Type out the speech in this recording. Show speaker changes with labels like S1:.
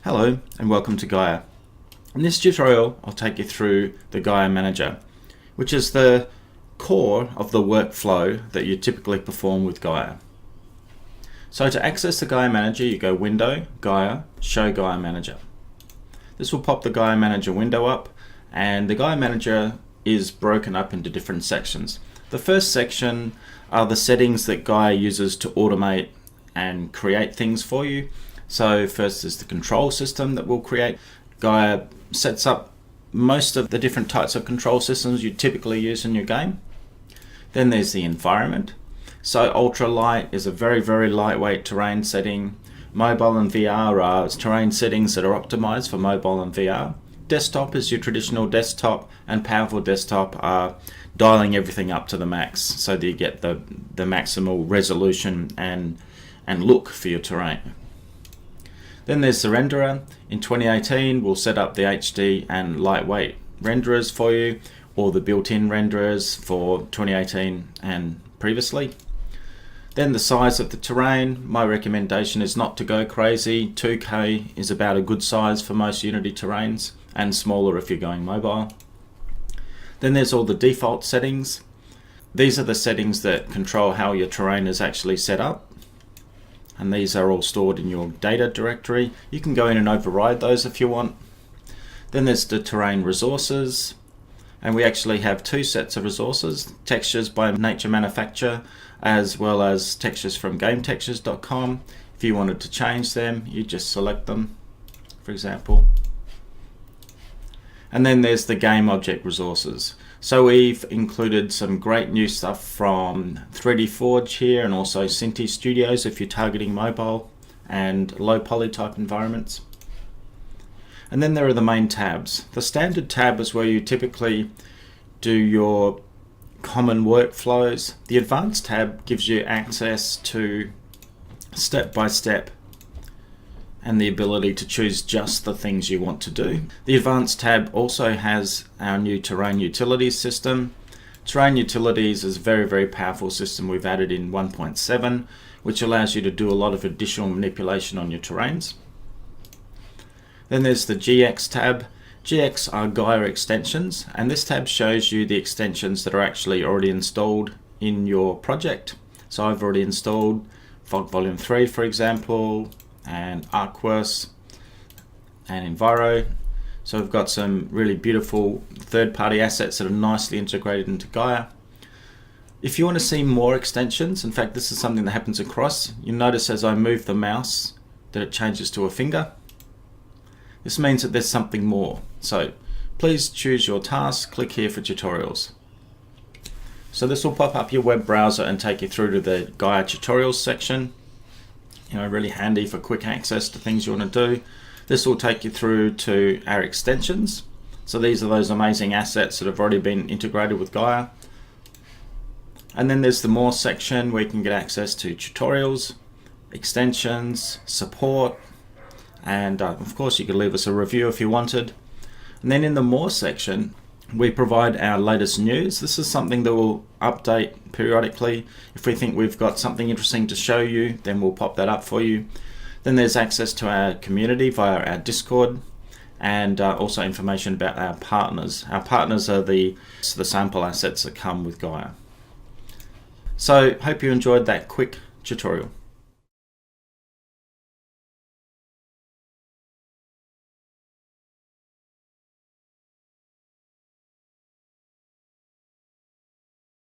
S1: Hello and welcome to Gaia. In this tutorial I'll take you through the Gaia Manager, which is the core of the workflow that you typically perform with Gaia. So to access the Gaia Manager you go Window, Gaia, Show Gaia Manager. This will pop the Gaia Manager window up, and the Gaia Manager is broken up into different sections. The first section are the settings that Gaia uses to automate and create things for you. So first is the control system that we'll create. Gaia sets up most of the different types of control systems you typically use in your game. Then there's the environment. So ultra light is a very lightweight terrain setting. Mobile and VR are terrain settings that are optimized for mobile and VR. Desktop is your traditional desktop, and powerful desktop are dialing everything up to the max so that you get the maximal resolution and look for your terrain. Then there's the renderer. In 2018 we'll set up the HD and lightweight renderers for you, or the built-in renderers for 2018 and previously. Then the size of the terrain. My recommendation is not to go crazy. 2K is about a good size for most Unity terrains, and smaller if you're going mobile. Then there's all the default settings. These are the settings that control how your terrain is actually set up, and these are all stored in your data directory. You can go in and override those if you want. Then there's the terrain resources, and we actually have two sets of resources: textures by Nature Manufacture, as well as textures from GameTextures.com. If you wanted to change them, you just select them, for example. And then there's the game object resources. So we've included some great new stuff from 3D Forge here, and also Cinti Studios if you're targeting mobile and low poly type environments. And then there are the main tabs. The standard tab is where you typically do your common workflows. The advanced tab gives you access to step-by-step and the ability to choose just the things you want to do. The advanced tab also has our new terrain utilities system. Terrain utilities is a very powerful system we've added in 1.7, which allows you to do a lot of additional manipulation on your terrains. Then there's the GX tab. GX are Gaia extensions, and this tab shows you the extensions that are actually already installed in your project. So I've already installed Fog Volume 3, for example, and Arcworks and Enviro. So we've got some really beautiful third-party assets that are nicely integrated into Gaia. If you want to see more extensions, in fact this is something that happens across, you'll notice as I move the mouse that it changes to a finger. This means that there's something more. So please choose your task, click here for tutorials. So this will pop up your web browser and take you through to the Gaia tutorials section. Really handy for quick access to things you want to do. This will take you through to our extensions. So these are those amazing assets that have already been integrated with Gaia. And then there's the more section where you can get access to tutorials, extensions, support, and of course you could leave us a review if you wanted. And then in the more section we provide our latest news. This is something that will update periodically. If we think we've got something interesting to show you, then we'll pop that up for you. Then there's access to our community via our Discord, and also information about our partners. Our partners are the sample assets that come with Gaia. So hope you enjoyed that quick tutorial.